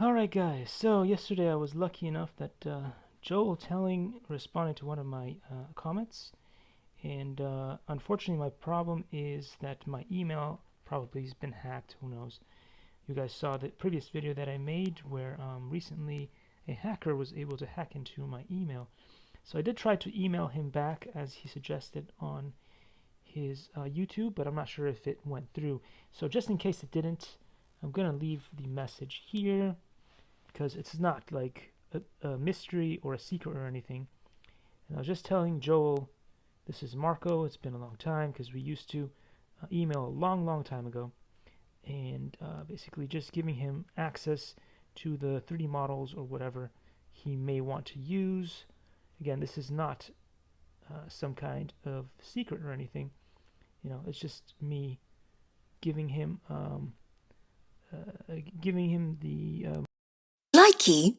Alright guys, so yesterday I was lucky enough that Joel responded to one of my comments, and unfortunately my problem is that my email probably has been hacked. Who knows? You guys saw the previous video that I made where recently a hacker was able to hack into my email. So I did try to email him back as he suggested on his YouTube, but I'm not sure if it went through. So just in case it didn't, I'm gonna leave the message here because it's not like a mystery or a secret or anything. And I was just telling Joel, this is Marco. It's been a long time because we used to email a long, long time ago, and basically just giving him access to the 3D models or whatever he may want to use. Again, this is not some kind of secret or anything. It's just me giving him giving him the Likey